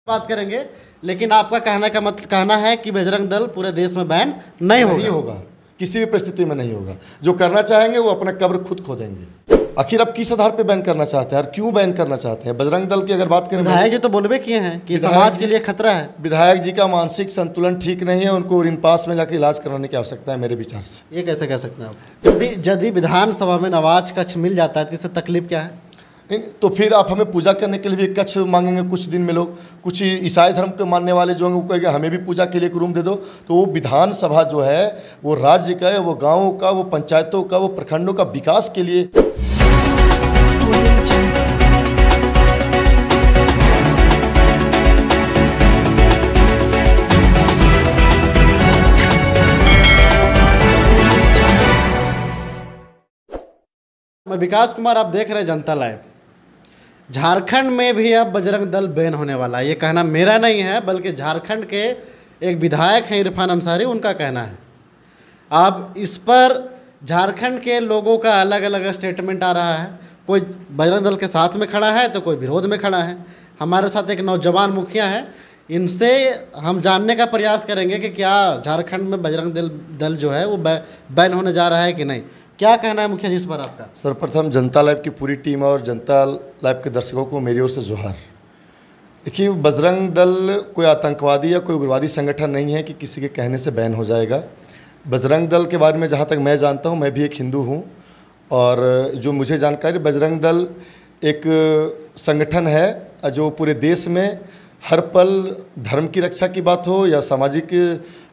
बात करेंगे, लेकिन आपका कहना है कि बजरंग दल पूरे देश में बैन नहीं होगा। किसी भी परिस्थिति में नहीं होगा। जो करना चाहेंगे वो अपना कब्र खुद खोदेंगे। आखिर आप किस आधार पे बैन करना चाहते हैं और क्यों बैन करना चाहते हैं? बजरंग दल की अगर बात करें, विधायक जी तो बोलबे किए हैं कि समाज के लिए खतरा है। विधायक जी का मानसिक संतुलन ठीक नहीं है, उनको रिनपास में जाकर इलाज कराने की आवश्यकता है मेरे विचार से। ये कैसे कह सकते हैं आप? यदि विधानसभा में नमाज कक्ष मिल जाता है तो इससे तकलीफ क्या है? नहीं तो फिर आप हमें पूजा करने के लिए भी एक कक्ष मांगेंगे। कुछ दिन में लोग, कुछ ईसाई धर्म के मानने वाले जो होंगे वो कहेंगे हमें भी पूजा के लिए एक रूम दे दो। तो वो विधानसभा जो है वो राज्य का है, वो गाँवों का, वो पंचायतों का, वो प्रखंडों का विकास के लिए। मैं विकास कुमार, आप देख रहे हैं जनता लाइव। झारखंड में भी अब बजरंग दल बैन होने वाला है। ये कहना मेरा नहीं है, बल्कि झारखंड के एक विधायक हैं इरफान अंसारी, उनका कहना है। अब इस पर झारखंड के लोगों का अलग अलग स्टेटमेंट आ रहा है। कोई बजरंग दल के साथ में खड़ा है तो कोई विरोध में खड़ा है। हमारे साथ एक नौजवान मुखिया है, इनसे हम जानने का प्रयास करेंगे कि क्या झारखंड में बजरंग दल जो है वो बैन होने जा रहा है कि नहीं। क्या कहना है मुखिया जी इस पर आपका? सर्वप्रथम जनता लाइव की पूरी टीम और जनता लाइव के दर्शकों को मेरी ओर से जोहार। देखिए, बजरंग दल कोई आतंकवादी या कोई उग्रवादी संगठन नहीं है कि किसी के कहने से बैन हो जाएगा। बजरंग दल के बारे में जहाँ तक मैं जानता हूँ, मैं भी एक हिंदू हूँ, और जो मुझे जानकारी, बजरंग दल एक संगठन है जो पूरे देश में हर पल धर्म की रक्षा की बात हो या सामाजिक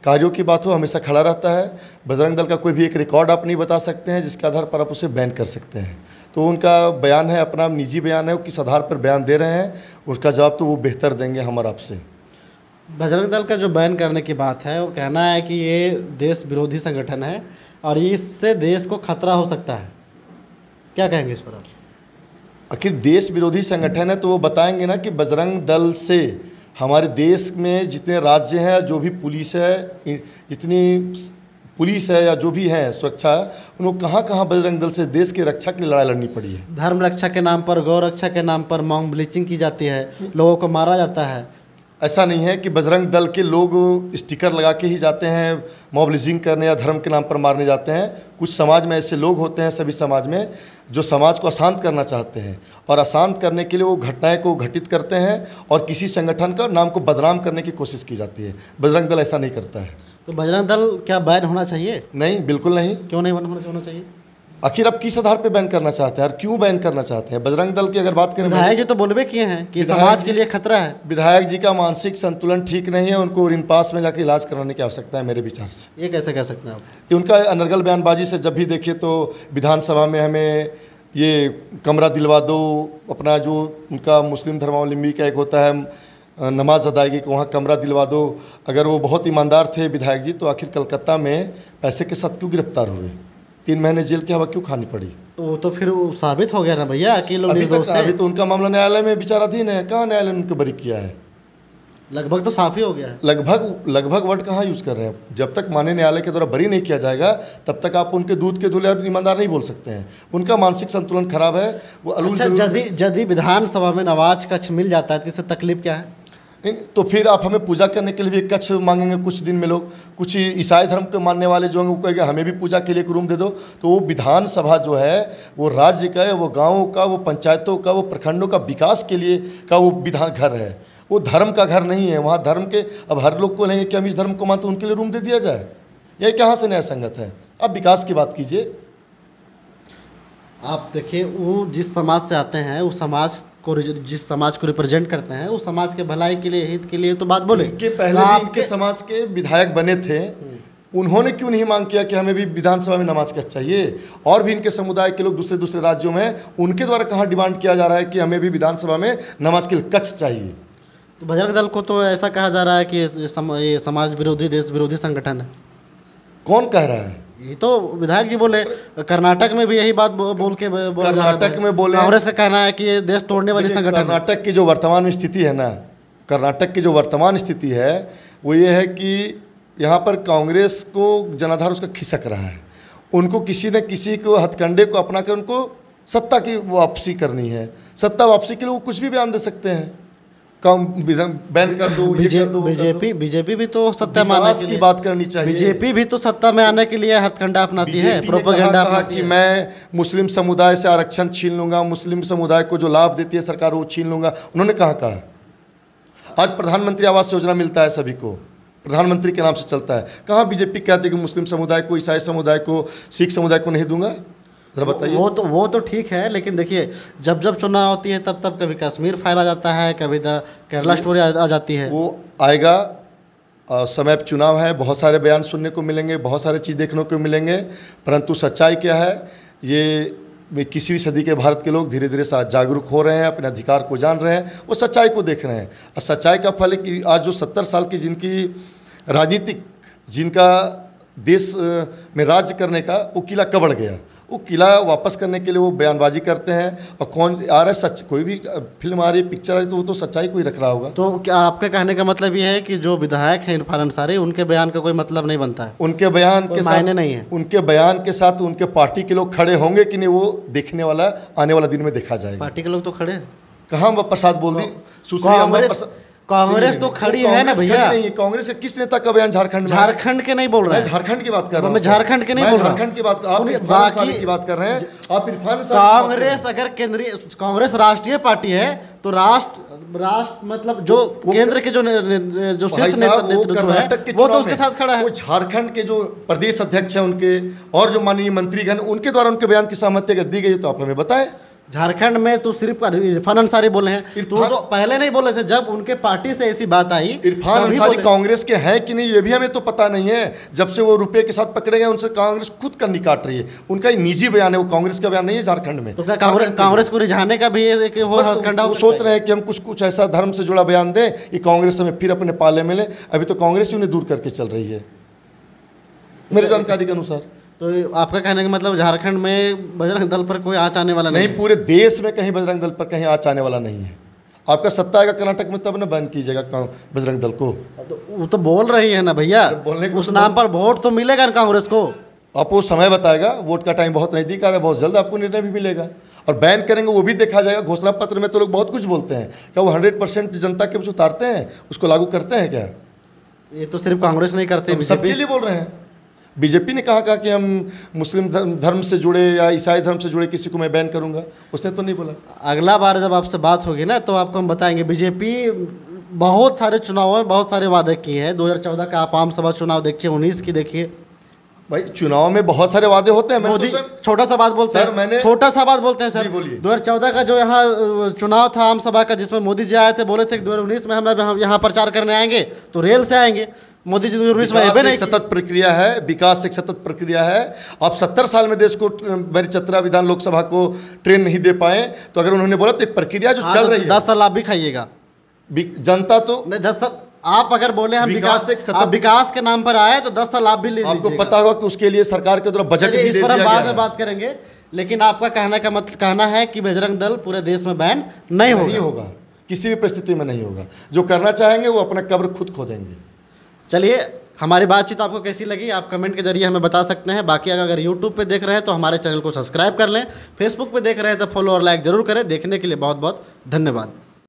कार्यों की बात हो, हमेशा खड़ा रहता है। बजरंग दल का कोई भी एक रिकॉर्ड आप नहीं बता सकते हैं जिसके आधार पर आप उसे बैन कर सकते हैं। तो उनका बयान है, अपना निजी बयान है, वो किस आधार पर बयान दे रहे हैं उसका जवाब तो वो बेहतर देंगे हमारे आपसे। बजरंग दल का जो बैन करने की बात है, वो कहना है कि ये देश विरोधी संगठन है और इससे देश को खतरा हो सकता है। क्या कहेंगे इस पर आप? आखिर देश विरोधी संगठन है तो वो बताएंगे ना कि बजरंग दल से हमारे देश में जितने राज्य हैं, जो भी पुलिस है, जितनी पुलिस है या जो भी है सुरक्षा है, उनको कहाँ कहाँ बजरंग दल से देश की रक्षा के लिए लड़ाई लड़नी पड़ी है। धर्म रक्षा के नाम पर, गौ रक्षा के नाम पर मॉब ब्लीचिंग की जाती है, लोगों को मारा जाता है। ऐसा नहीं है कि बजरंग दल के लोग स्टिकर लगा के ही जाते हैं मॉब लिंचिंग करने या धर्म के नाम पर मारने जाते हैं। कुछ समाज में ऐसे लोग होते हैं, सभी समाज में, जो समाज को अशांत करना चाहते हैं और अशांत करने के लिए वो घटनाएं को घटित करते हैं और किसी संगठन का नाम को बदनाम करने की कोशिश की जाती है। बजरंग दल ऐसा नहीं करता है। तो बजरंग दल क्या बैन होना चाहिए? नहीं, बिल्कुल नहीं। क्यों नहीं बैन होना चाहिए? आखिर आप किस आधार पे बैन करना चाहते हैं और क्यों बैन करना चाहते हैं? बजरंग दल की अगर बात करें, विधायक जी तो बोलबे किए हैं कि समाज के लिए खतरा है। विधायक जी का मानसिक संतुलन ठीक नहीं है, उनको रिनपास में जाकर इलाज कराने की आवश्यकता है मेरे विचार से। ये कैसे कह सकते हैं आप? उनका अनर्गल बयानबाजी से जब भी देखिए तो विधानसभा में हमें ये कमरा दिलवा दो, अपना जो उनका मुस्लिम धर्मावलंबी का एक होता है नमाज अदायगी को, वहाँ कमरा दिलवा दो। अगर वो बहुत ईमानदार थे विधायक जी तो आखिर कलकत्ता में पैसे के साथ क्यों गिरफ्तार हुए? 3 महीने जेल की हवा क्यों खानी पड़ी? तो फिर साबित हो गया ना भैया कि लोग निर्दोष थे। अभी तो उनका मामला न्यायालय में विचाराधीन है। कहाँ न्यायालय ने उनको बरी किया है? लगभग तो साफ ही हो गया है। लगभग वर्ड कहाँ यूज़ कर रहे हैं? जब तक माननीय न्यायालय के द्वारा बरी नहीं किया जाएगा तब तक आप उनके दूध के दूल्हे और ईमानदार नहीं बोल सकते हैं। उनका मानसिक संतुलन खराब है। वो यदि विधानसभा में नमाज कक्ष मिल जाता है तो इससे तकलीफ क्या है? नहीं तो फिर आप हमें पूजा करने के लिए भी एक कक्ष मांगेंगे। कुछ दिन में लोग, कुछ ईसाई धर्म के मानने वाले जो होंगे वो कहेंगे हमें भी पूजा के लिए एक रूम दे दो। तो वो विधानसभा जो है वो राज्य का है, वो गाँवों का, वो पंचायतों का, वो प्रखंडों का विकास के लिए का वो विधान घर है। वो धर्म का घर नहीं है। वहाँ धर्म के, अब हर लोग को नहीं है कि हम इस धर्म को मानते उनके लिए रूम दे दिया जाए। यह कहाँ से न्याय संगत है? अब विकास की बात कीजिए। आप देखिए, वो जिस समाज से आते हैं, उस समाज को, जिस समाज को रिप्रेजेंट करते हैं, उस समाज के भलाई के लिए, हित के लिए तो बात बोले। इनके पहले भी इनके समाज के विधायक बने थे, उन्होंने क्यों नहीं मांग किया कि हमें भी विधानसभा में नमाज कक्ष चाहिए? और भी इनके समुदाय के लोग दूसरे दूसरे राज्यों में, उनके द्वारा कहाँ डिमांड किया जा रहा है कि हमें भी विधानसभा में नमाज के लिए कक्ष चाहिए? तो बजरंग दल को तो ऐसा कहा जा रहा है कि ये समाज विरोधी, देश विरोधी संगठन है। कौन कह रहा है? ये तो विधायक जी बोले। कर्नाटक में भी यही बात बोल के कर्नाटक में बोले। कांग्रेस का कहना है कि ये देश तोड़ने वाली संगठन। कर्नाटक की जो वर्तमान स्थिति है ना, कर्नाटक की जो वर्तमान स्थिति है वो ये है कि यहाँ पर कांग्रेस को जनाधार उसका खिसक रहा है। उनको किसी न किसी को हथकंडे को अपना कर उनको सत्ता की वापसी करनी है। सत्ता वापसी के लिए वो कुछ भी बयान दे सकते हैं। कम बैन कर दो, ये कर दो, वो कर दो। बीजेपी भी तो सत्ता में आने विकास के की लिए, बात करनी चाहिए। बीजेपी भी तो सत्ता में आने के लिए हथकंडा अपनाती है, बीजेपी ने प्रोपेगेंडा कहा अपनाती कि है। मैं मुस्लिम समुदाय से आरक्षण छीन लूंगा, मुस्लिम समुदाय को जो लाभ देती है सरकार वो छीन लूंगा। उन्होंने कहा आज प्रधानमंत्री आवास योजना मिलता है सभी को, प्रधानमंत्री के नाम से चलता है। कहाँ बीजेपी कहती है कि मुस्लिम समुदाय को, ईसाई समुदाय को, सिख समुदाय को नहीं दूंगा? जरा बताइए। वो तो ठीक है, लेकिन देखिए जब जब चुनाव होती है तब तब कभी कश्मीर फाइल आ जाता है, कभी केरला स्टोरी आ जाती है। वो आएगा, समय पे चुनाव है, बहुत सारे बयान सुनने को मिलेंगे, बहुत सारे चीज़ देखने को मिलेंगे, परंतु सच्चाई क्या है, ये में 21वीं सदी के भारत के लोग धीरे धीरे जागरूक हो रहे हैं, अपने अधिकार को जान रहे हैं, वो सच्चाई को देख रहे हैं। और सच्चाई का फल है कि आज जो 70 साल की जिनकी राजनीतिक, जिनका देश में राज्य करने का वो किला कबड़ गया, वो किला वापस करने के लिए वो बयानबाजी करते हैं। और कौन आ रहा है, सच कोई भी फिल्म आ रही, पिक्चर आ रही, तो वो तो सच्चाई को ही रख रहा होगा। तो क्या आपके कहने का मतलब ये है कि जो विधायक हैं इरफान अंसारी, उनके बयान का कोई मतलब नहीं बनता है? उनके बयान के मायने साथ नहीं है। उनके बयान के साथ उनके पार्टी के लोग खड़े होंगे कि नहीं, वो देखने वाला आने वाला दिन में देखा जाएगा। पार्टी के लोग तो खड़े हैं। कहाँ वो प्रसाद बोल दी, सुश्री अमर प्रसाद। कांग्रेस तो खड़ी है ना भैया। नहीं, कांग्रेस का किस नेता का बयान झारखंड में? झारखंड के नहीं बोल रहे हैं, झारखंड की बात कर रहा हूं। मैं झारखंड के नहीं बोल रहा हूं। झारखंड की बात, आप इरफान बाकी अंसारी की बात कर रहे हैं। आप इरफान अंसारी कांग्रेस अगर केंद्रीय, कांग्रेस राष्ट्रीय पार्टी है तो राष्ट्र मतलब जो केंद्र के जो शीर्ष नेतृत्व है वो तो उसके साथ खड़ा है। वो झारखंड के जो प्रदेश अध्यक्ष हैं उनके और जो माननीय मंत्रीगण, उनके द्वारा उनके बयान की सहमति अगर दी गई तो आप हमें बताएं। झारखंड में तो सिर्फ इरफान अंसारी बोले हैं, तो पहले नहीं बोले थे, जब उनके पार्टी से ऐसी बात आई। इरफान अंसारी कांग्रेस के हैं कि नहीं ये भी हमें तो पता नहीं है। जब से वो रुपए के साथ पकड़े गए उनसे कांग्रेस खुद करनी काट रही है। उनका ही निजी बयान है, वो कांग्रेस का बयान नहीं है झारखंड में। तो क्या कांग्रेस को रिझाने का भी एक वो सोच रहे हैं कि हम कुछ ऐसा धर्म से जुड़ा बयान दें कि कांग्रेस हमें फिर अपने पाले में ले। अभी तो कांग्रेस ही उन्हें दूर करके चल रही है मेरी जानकारी के अनुसार। तो आपका कहने का मतलब झारखंड में बजरंग दल पर कोई आँच आने वाला नहीं? पूरे देश में कहीं बजरंग दल पर कहीं आँच आने वाला नहीं है। आपका सत्ता आएगा कर्नाटक में तब ना बैन कीजिएगा बजरंग दल को। तो वो तो बोल रही है ना भैया, उस नाम पर वोट तो मिलेगा ना कांग्रेस को। आपको समय बताएगा, वोट का टाइम बहुत नज़दीक आ रहा है, बहुत जल्द आपको निर्णय भी मिलेगा। और बैन करेंगे वो भी देखा जाएगा। घोषणा पत्र में तो लोग बहुत कुछ बोलते हैं, क्या वो 100% जनता के कुछ उतारते हैं, उसको लागू करते हैं क्या? ये तो सिर्फ कांग्रेस नहीं करते, सबके लिए बोल रहे हैं। बीजेपी ने कहा कि हम मुस्लिम धर्म से जुड़े या ईसाई धर्म से जुड़े किसी को मैं बैन करूंगा, उसने तो नहीं बोला। अगला बार जब आपसे बात होगी ना तो आपको हम बताएंगे। बीजेपी बहुत सारे चुनावों में बहुत सारे वादे किए हैं। 2014 का आप आम सभा चुनाव देखिए, 19 की देखिए। भाई चुनाव में बहुत सारे वादे होते हैं। मोदी छोटा सा बात बोलते हैं, छोटा सा बात बोलते हैं सर। 2014 का जो यहाँ चुनाव था आम सभा का, जिसमें मोदी जी आए थे, बोले थे कि 2019 में हम यहाँ प्रचार करने आएंगे तो रेल से आएंगे। मोदी जी 2019 में एक सतत प्रक्रिया है, विकास एक सतत प्रक्रिया है। आप 70 साल में देश को मेरी चतरा विधान लोकसभा को ट्रेन नहीं दे पाए, तो अगर उन्होंने बोला तो एक प्रक्रिया जो चल रही है। 10 साल आप भी खाइएगा, जनता तो नहीं। 10 साल आप अगर बोले हम विकास के नाम पर आए तो 10 साल आप भी ले लीजिएगा। आपको पता होगा कि उसके लिए सरकार के द्वारा बजट भी इस पर हम बाद में बात करेंगे। लेकिन आपका कहने का मतलब कहना है कि बजरंग दल पूरे देश में बैन नहीं होगा, किसी भी परिस्थिति में नहीं होगा। जो करना चाहेंगे वो अपना कब्र खुद खोदेंगे। चलिए, हमारी बातचीत आपको कैसी लगी आप कमेंट के जरिए हमें बता सकते हैं। बाकी अगर यूट्यूब पे देख रहे हैं तो हमारे चैनल को सब्सक्राइब कर लें, फेसबुक पे देख रहे हैं तो फॉलो और लाइक ज़रूर करें। देखने के लिए बहुत बहुत धन्यवाद।